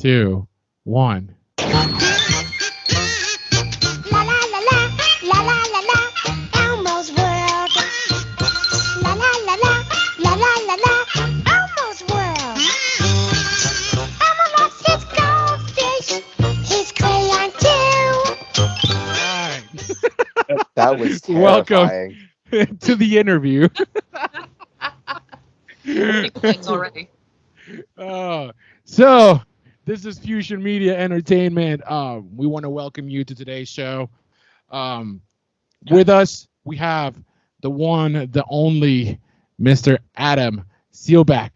2, 1. La la la la la, la la la la, Elmo's world. La la la la, la la la la, Elmo's world. Elmo loves his goldfish, his crayon too. That was Welcome terrifying. to the interview. Things already. So this is Fusion Media Entertainment. We want to welcome you to today's show. With us, we have the one, the only Mr. Adam SEELBACH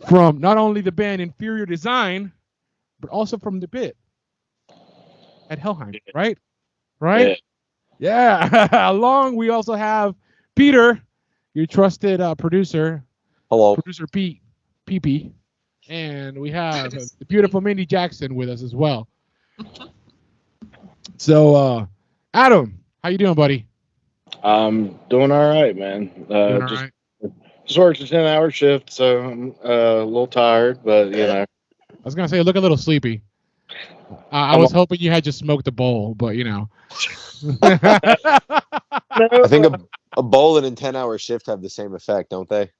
from not only the band Inferior Design, but also from the pit at Helheim, right? Right? Yeah. Along, we also have Peter, your trusted producer. Hello. Producer Pete, PP, and we have the beautiful Mindy Jackson with us as well. So, Adam, how you doing, buddy? I'm doing all right, man. Doing all just, right? just worked a 10-hour shift, so I'm a little tired, but you know. I was gonna say, look a little sleepy. I was hoping you had just smoked a bowl, but you know. I think a bowl and a 10-hour shift have the same effect, don't they?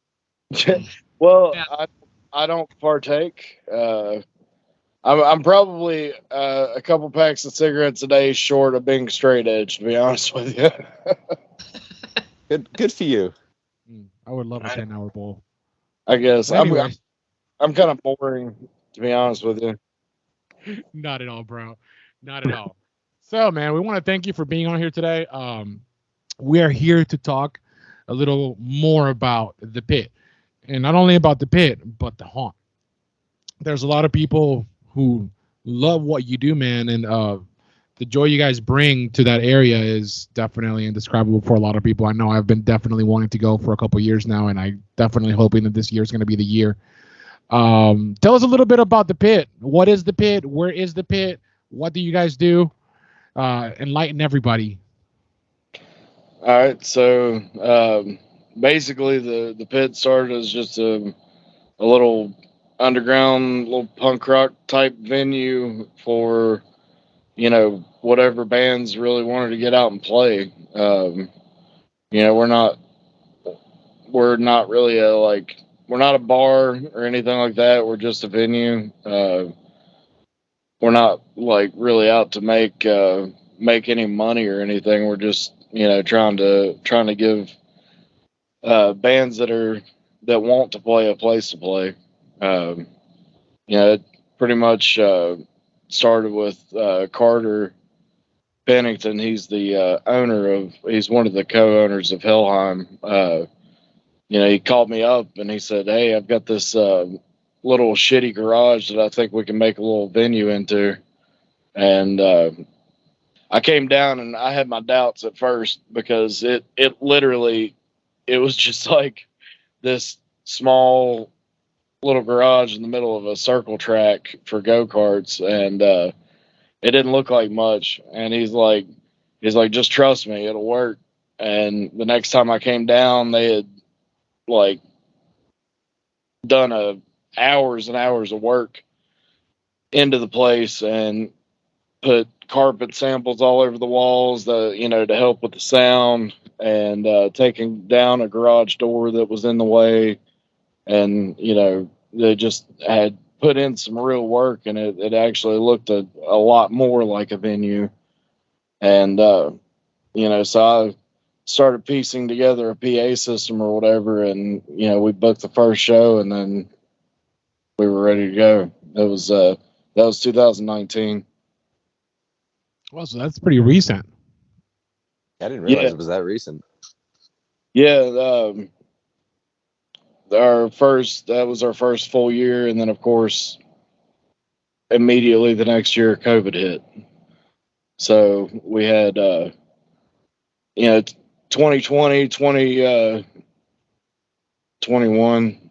Well, Yeah. I don't partake. I'm probably a couple packs of cigarettes a day short of being straight edge, to be honest with you. Good for you. I would love a 10-hour bowl. I guess Well, anyway, I'm kind of boring, to be honest with you. not at all, bro. Not at all. So, man, we want to thank you for being on here today. We are here to talk a little more about the pit. And not only about the pit, but the haunt. There's a lot of people who love what you do, man. And the joy you guys bring to that area is definitely indescribable for a lot of people. I know I've been definitely wanting to go for a couple years now, and I'm definitely hoping that this year is going to be the year. Tell us a little bit about the pit. What is the pit? Where is the pit? What do you guys do? Enlighten everybody. All right, so basically the pit started as just a little underground, little punk rock type venue for, you know, whatever bands really wanted to get out and play. You know, we're not really we're not a bar or anything like that. We're just a venue. We're not like really out to make any money or anything. We're just, you know, trying to give bands that want to play a place to play. You know, it pretty much started with Carter Pennington. He's the he's one of the co-owners of Helheim. You know, he called me up and he said, "Hey, I've got this little shitty garage that I think we can make a little venue into." And I came down and I had my doubts at first because it literally, it was just like this small little garage in the middle of a circle track for go-karts, and it didn't look like much. And he's like, just trust me, it'll work. And the next time I came down, they had like done hours and hours of work into the place and put carpet samples all over the walls, you know, to help with the sound, and taking down a garage door that was in the way. And, you know, they just had put in some real work, and it actually looked a lot more like a venue. And, you know, so I started piecing together a PA system or whatever, and, you know, we booked the first show, and then we were ready to go. That was 2019. Well, so that's pretty recent. I didn't realize it was that recent. Yeah, that was our first full year, and then of course immediately the next year COVID hit. So we had you know, 2020, 21,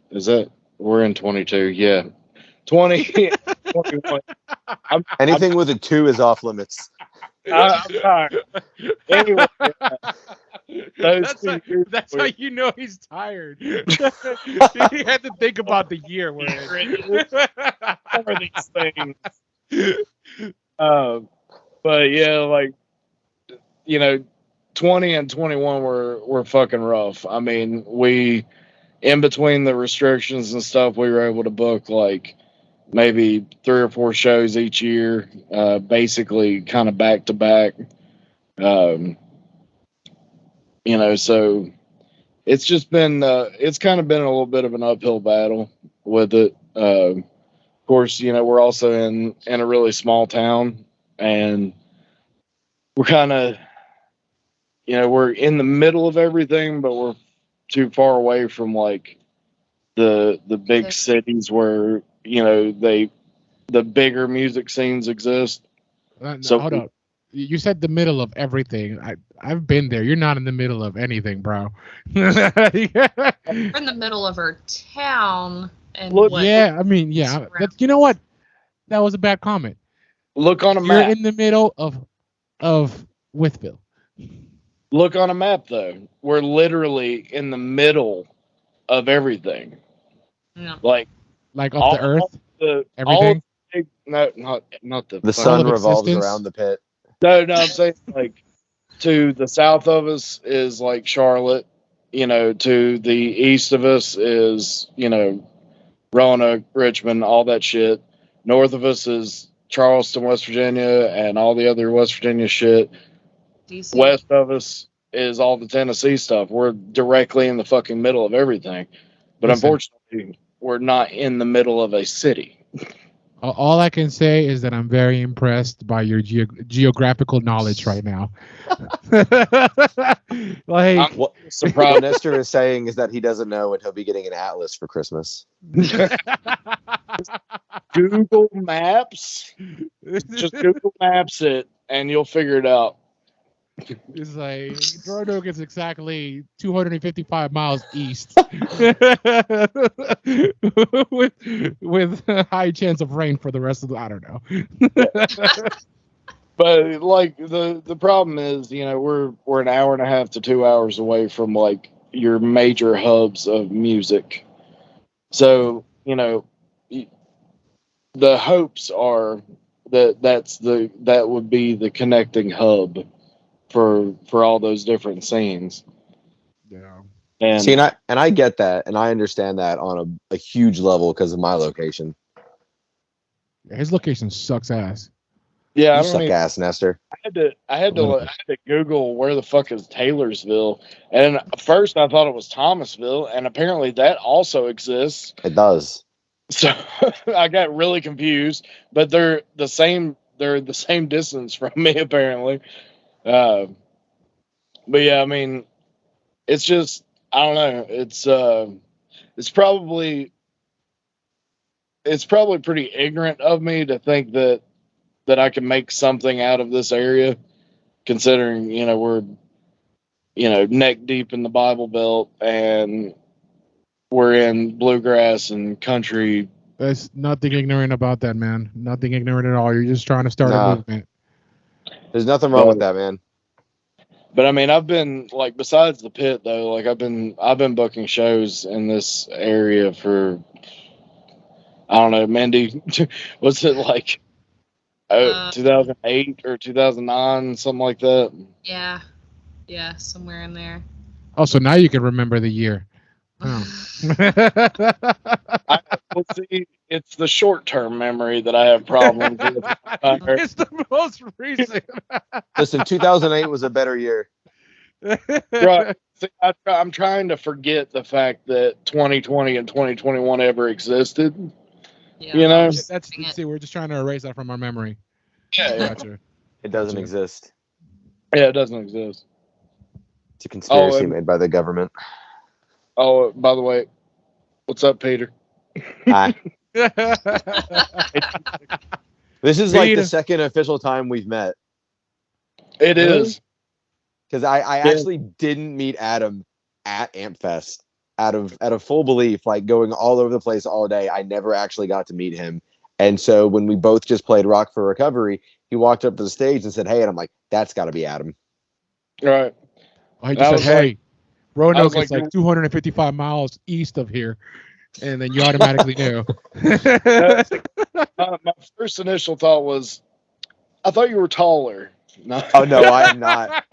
is that, we're in 22, yeah. 20, 21. Anything with a 2 is off limits. I'm tired. Anyway, that's how you know he's tired. He had to think about the year. These things. But yeah, like, 20 and 21 were fucking rough. I mean, we in between the restrictions and stuff, we were able to book like maybe 3 or 4 shows each year, basically kind of back to back. Um, so it's just been it's kind of been a little bit of an uphill battle with it. Of course, we're also in a really small town, and we're kind of we're in the middle of everything, but we're too far away from like the big cities where the bigger music scenes exist. No, So hold up. You said the middle of everything. I've been there. You're not in the middle of anything, bro. We're in the middle of our town, and Look- what? Yeah, I mean, yeah. Surround- You know what? That was a bad comment. look on a You're map. in the middle of Withville. Look on a map, though. We're literally in the middle of everything. No. Like Like off the earth, all everything. of the, no, not the The fucking- sun of revolves existence? around the pit. No, I'm saying like to the south of us is like Charlotte. To the east of us is Roanoke, Richmond, all that shit. North of us is Charleston, West Virginia, and all the other West Virginia shit. DC. West of us is all the Tennessee stuff. We're directly in the fucking middle of everything. But Listen. unfortunately, we're not in the middle of a city. All I can say is that I'm very impressed by your geographical knowledge right now. Like, I'm What surprised. Nestor is saying is that he doesn't know and he'll be getting an atlas for Christmas. Google Maps. Just Google Maps it, and you'll figure it out. it's like Roanoke is exactly 255 miles east, with a high chance of rain for the rest of the. I don't know. But like the problem is, we're an hour and a half to 2 hours away from like your major hubs of music. So the hopes are that would be the connecting hub for all those different scenes. Yeah. And See, and I get that, and I understand that on a huge level because of my location. His location sucks ass. yeah, I You don't suck even, ass, Nestor. I had to Google where the fuck is Taylorsville, and at first I thought it was Thomasville, and apparently that also exists. It does. So I got really confused, but they're the same. They're the same distance from me apparently. But yeah, I mean, it's just I don't know. It's probably pretty ignorant of me to think that I can make something out of this area, considering we're neck deep in the Bible Belt and we're in bluegrass and country. There's nothing ignorant about that, man. Nothing ignorant at all. You're just trying to start Nah. a movement. There's nothing wrong with that, man. But I mean, I've been like, besides the pit though, like I've been booking shows in this area for, I don't know, Mindy, what's it like? 2008 or 2009, something like that. Yeah, somewhere in there. Oh, so now you can remember the year. Oh. Well, see, it's the short-term memory that I have problems with. It's the most recent. Listen, 2008 was a better year. Right. See, I'm trying to forget the fact that 2020 and 2021 ever existed. Yeah. That's see, we're just trying to erase that from our memory. Yeah, Gotcha. It doesn't Gotcha. exist. yeah, it doesn't exist. It's a conspiracy and- made by the government. Oh, by the way, what's up, Peter? Hi. This is like Peter. the second official time we've met. It Really? is. Because I actually didn't meet Adam at AmpFest. Out of full belief, like going all over the place all day, I never actually got to meet him. And so when we both just played Rock for Recovery, he walked up to the stage and said, "Hey," and I'm like, "That's got to be Adam." Right. I I just was said, hey, I Roanoke was is like, like 255 miles east of here. and then you automatically knew. My first initial thought was, I thought you were taller. No. Oh no, I am not.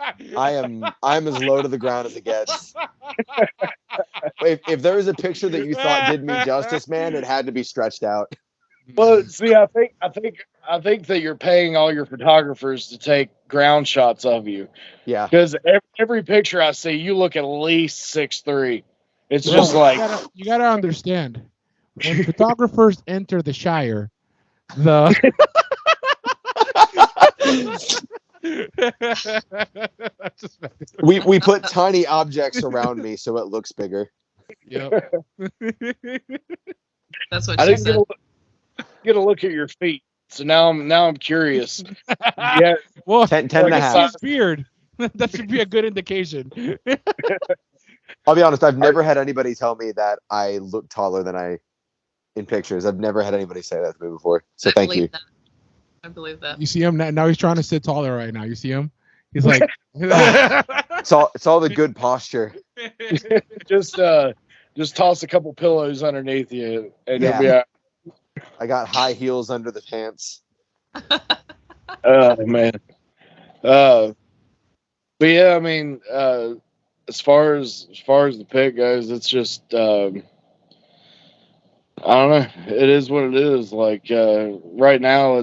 I'm as low to the ground as it gets. If there was a picture that you thought did me justice, man, it had to be stretched out. Well, see, I think that you're paying all your photographers to take ground shots of you. Yeah. Because every picture I see, you look at least 6'3". It's Bro, just like you gotta understand, when photographers enter the Shire, the We put tiny objects around me so it looks bigger. Yep. That's what I she didn't said. get a look at your feet. So now I'm curious. Yeah, Well, 10 I and a can see half. his beard. That should be a good indication. I'll be honest, I've never had anybody tell me that I look taller than I in pictures. I've never had anybody say that to me before. So thank you. I believe that. You see him now? He's trying to sit taller right now. You see him? He's like, It's all the good posture. just toss a couple pillows underneath you, and Yeah. you'll be out. I got high heels under the pants. Oh man. But yeah, I mean, as far as the pick goes, it's just I don't know. It is what it is. Like right now,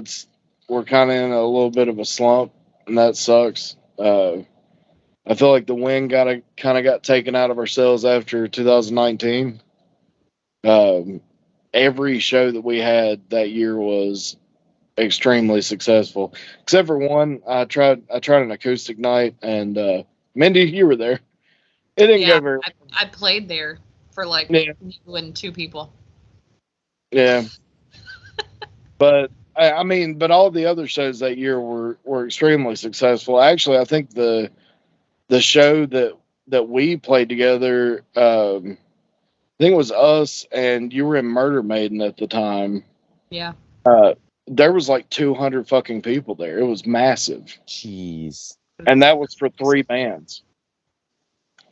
we're kind of in a little bit of a slump, and that sucks. I feel like the wind got taken out of our sails after 2019. Every show that we had that year was extremely successful, except for one. I tried an acoustic night, and Mindy, you were there. It didn't go very. I played there for like Yeah. you and two people. Yeah. But I mean, but all the other shows that year were extremely successful. Actually, I think the show that we played together, I think it was us, and you were in Murder Maiden at the time. Yeah. There was like 200 fucking people there. It was massive, Jeez. and that was for 3 bands.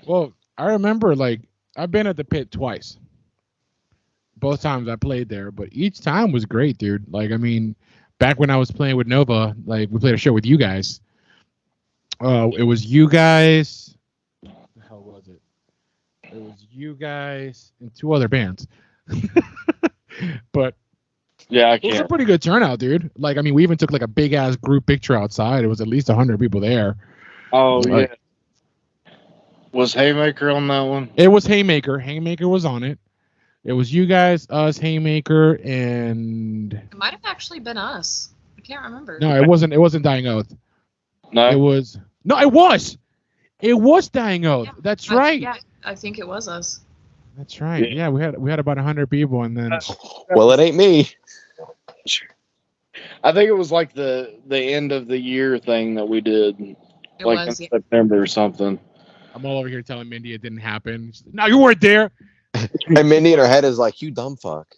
well, I remember like I've been at the pit twice. Both times I played there, but each time was great, dude. Like, I mean, back when I was playing with Nova, like we played a show with you guys. It was you guys. What the hell was it? It was you guys and 2 other bands. But Yeah, I it was a can't. pretty good turnout, dude. Like, I mean, we even took like a big ass group picture outside. It was at least 100 people there. Oh Like- yeah. Was Haymaker on that one? It was Haymaker. Haymaker was on it. It was you guys, us, Haymaker, and It might have actually been us. I can't remember. no, it wasn't. It wasn't Dying Oath. No. It was no, it was. It was Dying Oath. Yeah. That's right. Yeah, I think it was us. That's right. Yeah, we had about 100 people, and then Well, it ain't me. I think it was like the end of the year thing that we did, It like was. in Yeah. September or something. I'm all over here telling Mindy it didn't happen. She's like, no, you weren't there. And Mindy in her head is like, you dumb fuck.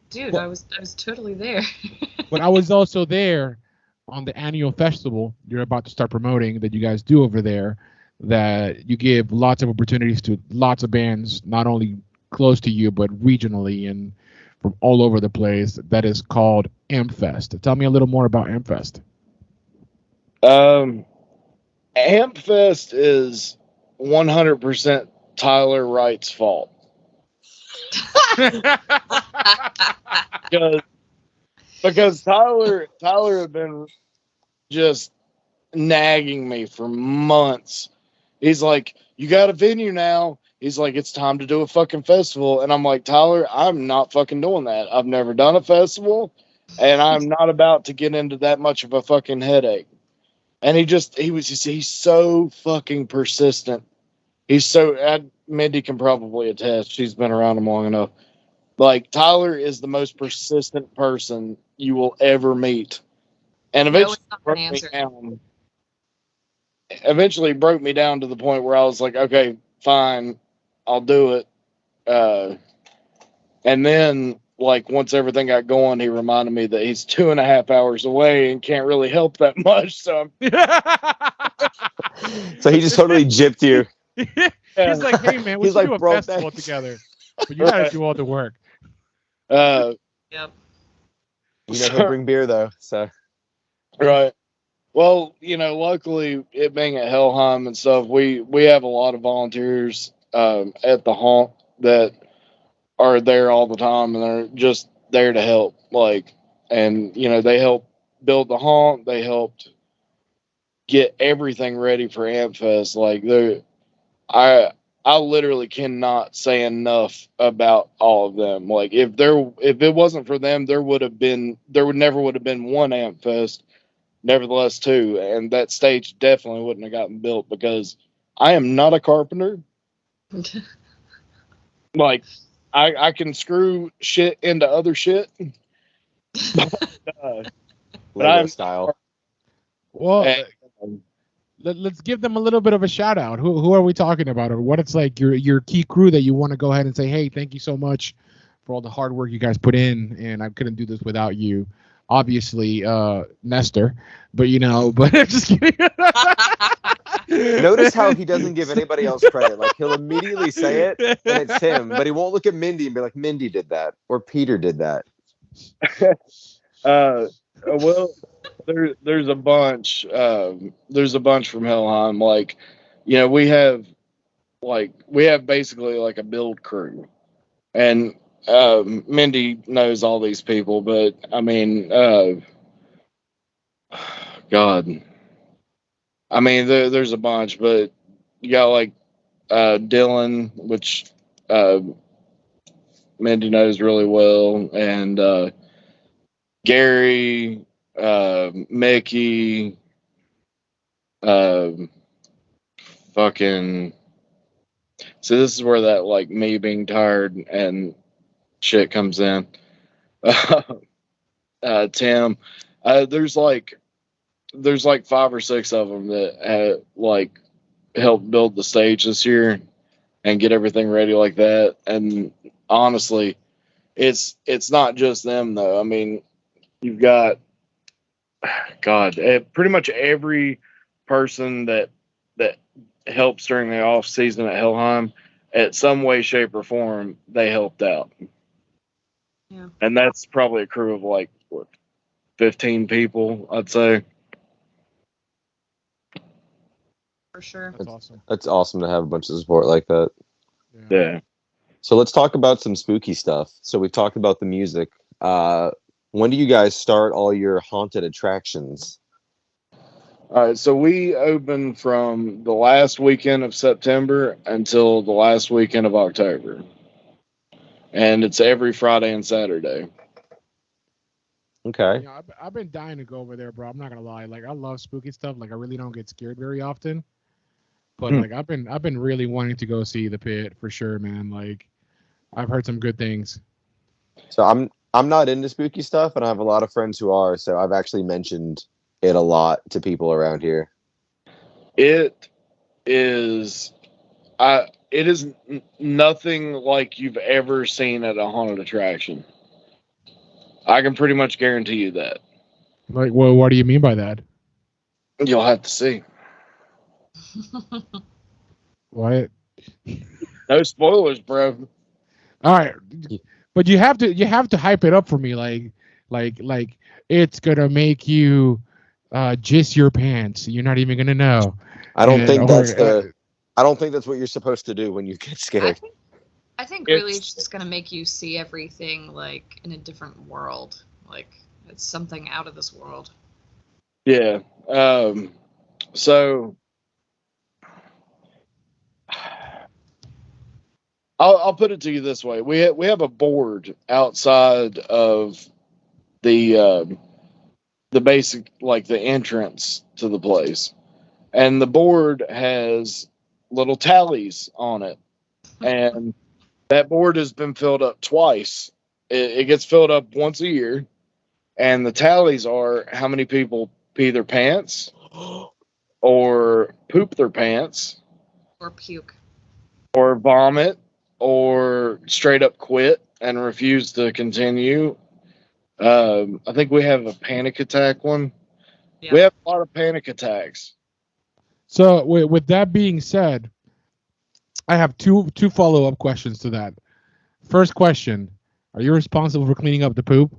Dude, I was totally there. But I was also there on the annual festival you're about to start promoting that you guys do over there. That you give lots of opportunities to lots of bands, not only close to you but regionally and from all over the place. That is called AmpFest. Tell me a little more about AmpFest. AmpFest is 100% Tyler Wright's fault. Because Tyler had been just nagging me for months. He's like, you got a venue now. He's like, it's time to do a fucking festival. And I'm like, Tyler, I'm not fucking doing that. I've never done a festival, and I'm not about to get into that much of a fucking headache. And he's so fucking persistent. Mindy can probably attest. She's been around him long enough. Like, Tyler is the most persistent person you will ever meet. And eventually it broke me down to the point where I was like, okay, fine, I'll do it. And then, like, once everything got going, he reminded me that he's 2.5 hours away and can't really help that much. So So he just totally gypped you. He's like, hey man, we He's should like, do a bro, festival thanks. together. but you gotta do all the work. Uh, Yep. You know, he'll bring beer though. So right. Well, luckily it being at Helheim and stuff, we have a lot of volunteers at the haunt that are there all the time, and they're just there to help. And they help build the haunt. They helped get everything ready for Ampfest. I I literally cannot say enough about all of them. If it wasn't for them, there never would have been one Ampfest. Nevertheless, two, and that stage definitely wouldn't have gotten built because I am not a carpenter. Like I can screw shit into other shit, but Lego I'm style. Well, and, let's give them a little bit of a shout out. Who are we talking about, or what it's like your key crew that you want to go ahead and say, hey, thank you so much for all the hard work you guys put in, and I couldn't do this without you. Obviously, Nestor, but but I'm just kidding. Notice how he doesn't give anybody else credit. Like he'll immediately say it, and it's him, but he won't look at Mindy and be like, "Mindy did that," or "Peter did that." well, there's a bunch. There's a bunch from Helheim. We have basically like a build crew, and Mindy knows all these people, but I mean, God, I mean, there's a bunch, but you got Dylan, which Mindy knows really well, and Gary, Mickey, uh, fucking. So this is where that me being tired and shit comes in. Tim, there's 5 or 6 of them that helped build the stage this year and get everything ready like that. And honestly, it's not just them though. I mean, you've got pretty much every person that helps during the off season at Helheim, at some way, shape, or form, they helped out. Yeah. And that's probably a crew of 15 people, I'd say. For sure. That's awesome. That's awesome to have a bunch of support like that. Yeah. So let's talk about some spooky stuff. So we've talked about the music. When do you guys start all your haunted attractions? All right, so we open from the last weekend of September until the last weekend of October. And it's every Friday and Saturday. Okay. Yeah, I've been dying to go over there, bro. I'm not gonna lie. Like, I love spooky stuff. Like, I really don't get scared very often. But like, I've been really wanting to go see the pit for sure, man. Like, I've heard some good things. So I'm not into spooky stuff, and I have a lot of friends who are. So I've actually mentioned it a lot to people around here. It is nothing like you've ever seen at a haunted attraction. I can pretty much guarantee you that. Like, well, what do you mean by that? You'll have to see. What? No spoilers, bro. All right, but you have to hype it up for me. Like it's gonna make you jizz your pants. You're not even gonna know. I don't think that's or, I don't think that's what you're supposed to do when you get scared. I think really it's just gonna make you see everything like in a different world. Like it's something out of this world. Yeah. So I'll put it to you this way: we have a board outside of the basic, like the entrance to the place, and the board has little tallies on it, and that board has been filled up twice. It gets filled up once a year, and the tallies are how many people pee their pants or poop their pants Or puke. or vomit or straight up quit and refuse to continue. I think we have a panic attack one. Yeah. We have a lot of panic attacks. So with that being said, I have two follow-up questions to that. First question: are you responsible for cleaning up the poop?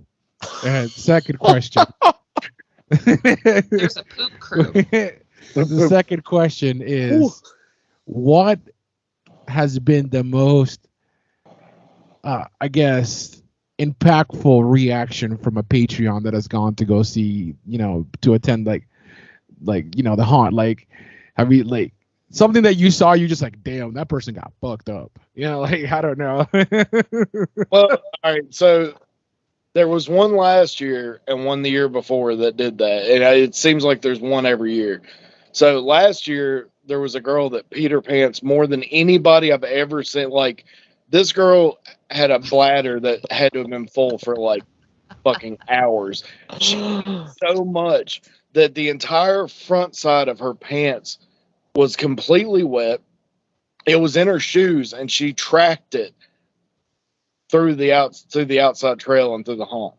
And second question. There's a poop crew. The second question is, what has been the most, I guess, impactful reaction from a Patreon that has gone to go see, to attend the haunt? Like, have you something that you saw, you just like, damn, that person got fucked up. Like, I don't know. Well, all right. So there was one last year and one the year before that did that. And it seems like there's one every year. So last year, there was a girl that peed her pants more than anybody I've ever seen. Like, this girl had a bladder that had to have been full for like fucking hours. She peed so much that the entire front side of her pants was completely wet. It was in her shoes, and she tracked it through the outside trail and through the haunt.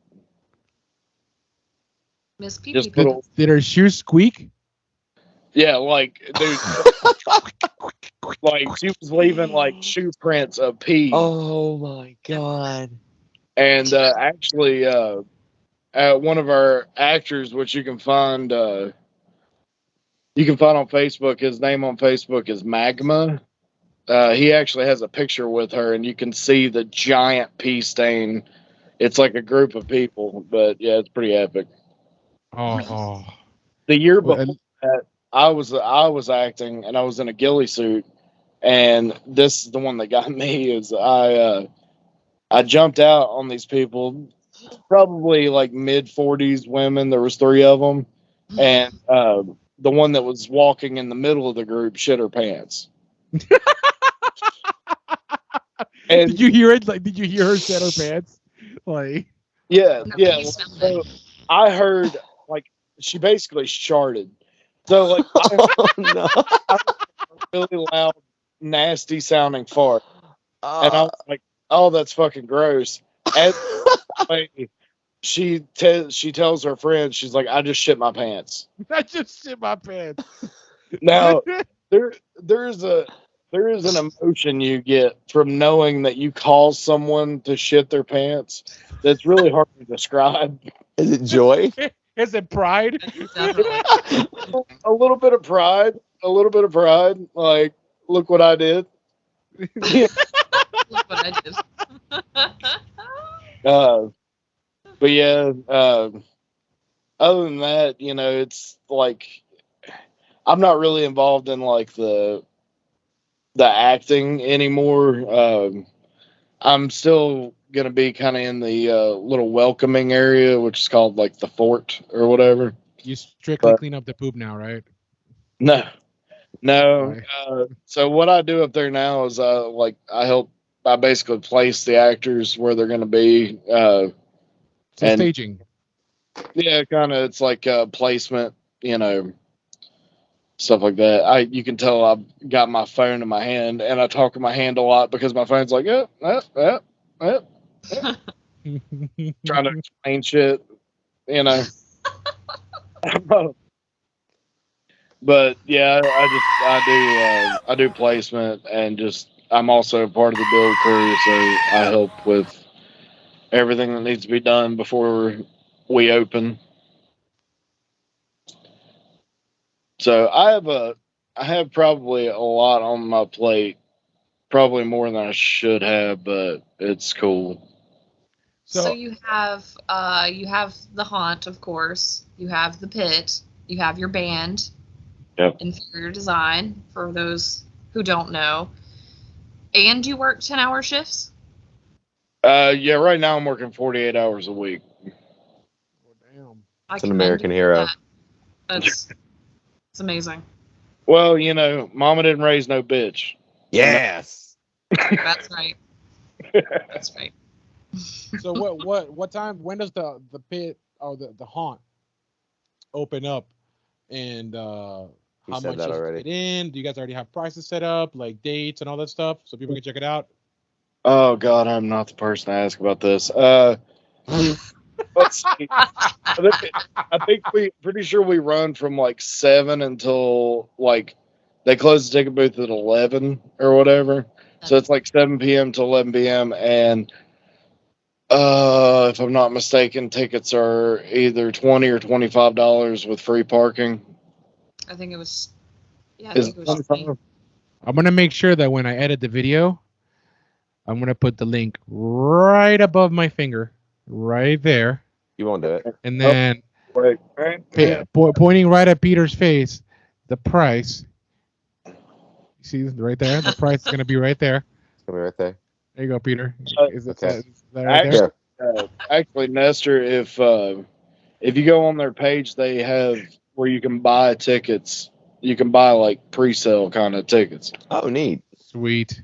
Miss Pee Just Pee. Did her shoes squeak? Yeah, like, dude, like she was leaving like shoe prints of pee. Oh my god. And actually, one of our actors, which you can find on Facebook. His name on Facebook is Magma. He actually has a picture with her, and you can see the giant pee stain. It's like a group of people, but yeah, it's pretty epic. Oh. The year Well, before that, I was acting, and I was in a ghillie suit, and this is the one that got me. Is I jumped out on these people, probably like mid-40s women. There was three of them, and the one that was walking in the middle of the group shit her pants. And did you hear it? Like, did you hear her shit her pants? Like, yeah, No, yeah. you smelled So it. I heard like she basically sharted. So like I Oh no. heard a really loud, nasty sounding fart, and I Uh, was like, "Oh, that's fucking gross." And like, she tells her friend, she's like, "I just shit my pants." I just shit my pants. Now there is an emotion you get from knowing that you cause someone to shit their pants that's really hard to describe. is it joy? Is it pride? Definitely. A little bit of pride, like, look what I did. Look what I did. But yeah, other than that, it's like I'm not really involved in like the acting anymore. I'm still gonna be kind of in the little welcoming area, which is called like the fort or whatever. You strictly But- clean up the poop now, right? No, no. Right. So what I do up there now is I basically place the actors where they're gonna be. So And- staging. Yeah, kind of. It's like placement, stuff like that. You can tell I've got my phone in my hand, and I talk in my hand a lot because my phone's like, yep, trying to explain shit, But yeah, I do placement, and just I'm also part of the build crew, so I help with everything that needs to be done before we open. So I have probably a lot on my plate, probably more than I should have, but it's cool. So you have the haunt, of course. You have the pit. You have your band. Yep. Interior design for those who don't know. And you work 10-hour shifts? Yeah, right now I'm working 48 hours a week. Damn. I It's an commend American you for hero. that. That's it's amazing. Well, mama didn't raise no bitch. Yes. That's right. That's right. So what time? When does the pit or the haunt open up? And how said much that is already. it in? Do you guys already have prices set up, like dates and all that stuff, so people can check it out? Oh God, I'm not the person to ask about this. Let's see. I think we pretty sure we run from like 7 until like they close the ticket booth at 11 or whatever. So it's like 7 p.m. to 11 p.m. And if I'm not mistaken, tickets are either $20 or $25 with free parking. I think it was. Yeah, I Is think it it was 25? I'm gonna make sure that when I edit the video, I'm gonna put the link right above my finger, right there, You won't do it. and then Wait, pointing right at Peter's face, the price. You see right there? The price is gonna be right there. It's gonna be right there. There you go, Peter. Okay. Is that right there? Actually, Nestor, if you go on their page, they have where you can buy tickets. You can buy like pre-sale kind of tickets. Oh, neat. Sweet.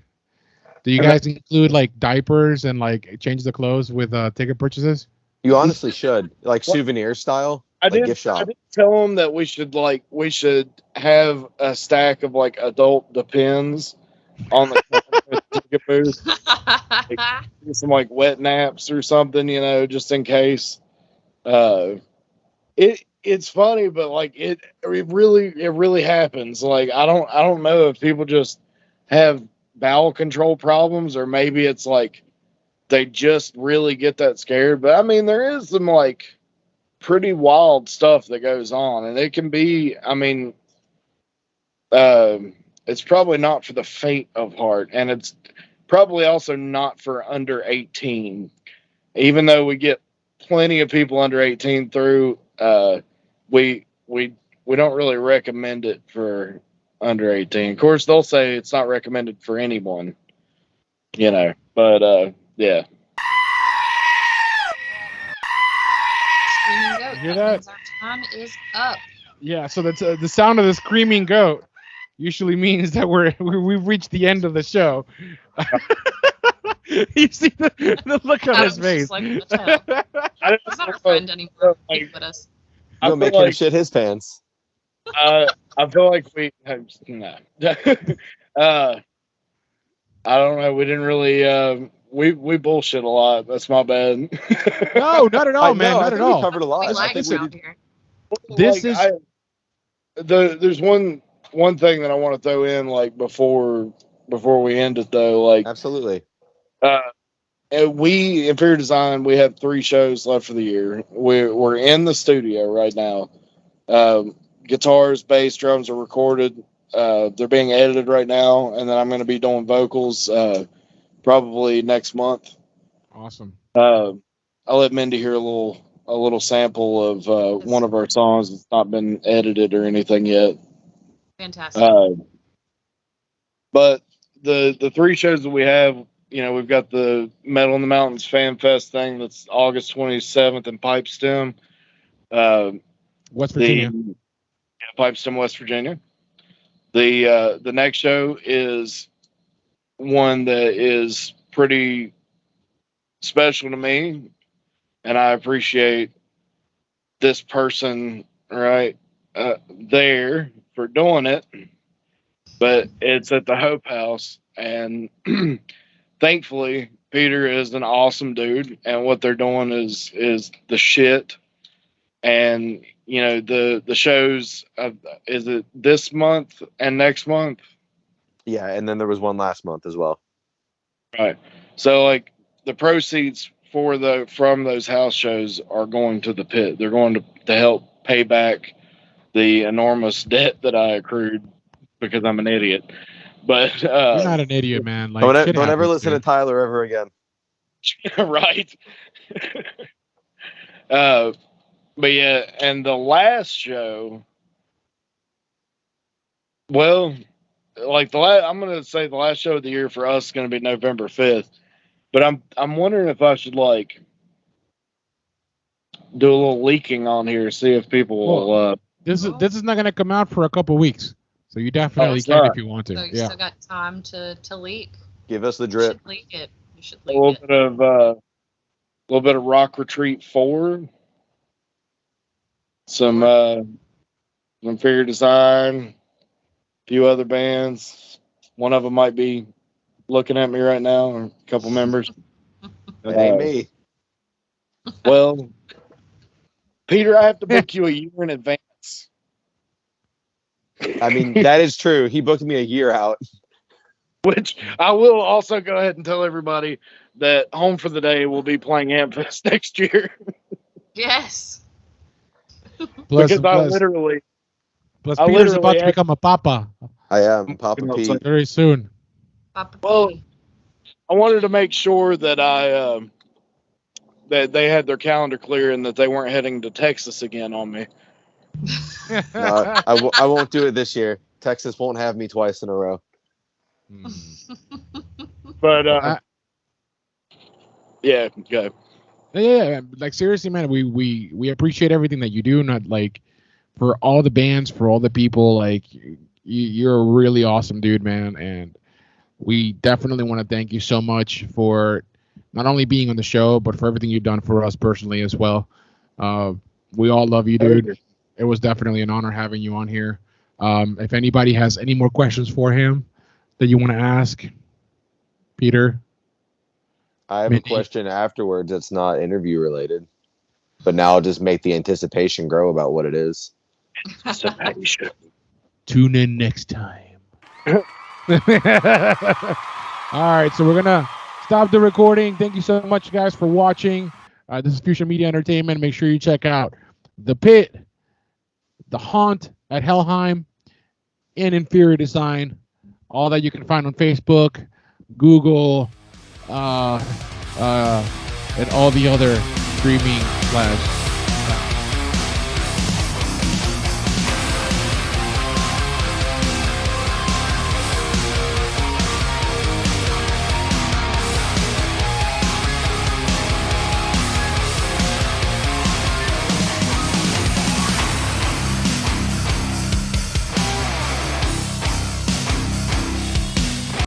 Do you guys include like diapers and like changes of clothes with ticket purchases? You honestly should, like souvenir style, like gift I shop. did tell them that we should have a stack of like adult Depends on the ticket booth, some like wet naps or something, just in case. It's funny, but like it really happens. Like I don't know if people just have bowel control problems or maybe it's like they just really get that scared. But I mean, there is some like pretty wild stuff that goes on, and it can be. I mean, it's probably not for the faint of heart, and it's probably also not for under 18. Even though we get plenty of people under 18 through, we don't really recommend it for under 18. Of course, they'll say it's not recommended for anyone, But yeah. Screaming goat. Hear That that? means our time is up. Yeah. So that's the sound of the screaming goat usually means that we've reached the end of the show. You see the look on his Adam's face. just like, what the hell? He's not our friend anymore. He quit us. You'll make him shit his pants. I feel like we no. I don't know. We didn't really. We bullshit a lot. That's my bad. No, not at all, man. I Not think at we all. covered a lot. We I like think you we out did. here. This is- There's one thing that I want to throw in like before we end it though. Like Absolutely. we Inferior Design, we have 3 shows left for the year. We're in the studio right now. Guitars, bass, drums are recorded. They're being edited right now, and then I'm going to be doing vocals probably next month. Awesome. I'll let Mindy hear a little sample of one of our songs that's not been edited or anything yet. Fantastic. But the 3 shows that we have, we've got the Metal in the Mountains Fan Fest thing that's August 27th in Pipestem, West Virginia. Pipestem, West Virginia. The next show is one that is pretty special to me, and I appreciate this person right there for doing it. But it's at the Hope House, and thankfully Peter is an awesome dude, and what they're doing is the shit. And the shows is it this month and next month? Yeah, and then there was one last month as well. Right. So like the proceeds from those house shows are going to the pit. They're going to help pay back the enormous debt that I accrued because I'm an idiot. But You're not an idiot, man. Like, Don't ever listen to Tyler ever again. Right. But yeah, and the last show, well, like I'm gonna say the last show of the year for us is gonna be November 5th. But I'm wondering if I should like do a little leaking on here, see if people will. This is not gonna come out for a couple weeks, so you definitely can if you want to. So you still got time to leak. Give us the You drip. should leak it. You should A leak it. little bit of Rock Retreat 4, some Inferior Design, a few other bands. One of them might be looking at me right now, or a couple members. It ain't me. Well, Peter, I have to book you a year in advance. I mean, that is true. He booked me a year out. Which I will also go ahead and tell everybody that Home for the Day will be playing Ampfest next year. Yes. Plus, Because plus I Peter's about literally to become a papa I am Papa Pete. very soon. Papa Well, P. I wanted to make sure that that they had their calendar clear and that they weren't heading to Texas again on me. No, I won't do it this year. Texas won't have me twice in a row. But Uh, yeah, go. yeah, like seriously, man, we appreciate everything that you do. Not like for all the bands, for all the people. Like you're a really awesome dude, man, and we definitely want to thank you so much for not only being on the show, but for everything you've done for us personally as well. We all love you, dude. It was definitely an honor having you on here. If anybody has any more questions for him that you want to ask, Peter. I have a Mindy. question afterwards that's not interview related, but now I'll just make the anticipation grow about what it is. Tune in next time. All right, so we're gonna stop the recording. Thank you so much, guys, for watching. This is Future Media Entertainment. Make sure you check out The Pit, The Haunt at Helheim, and Inferior Design. All that you can find on Facebook, Google, and all the other streaming /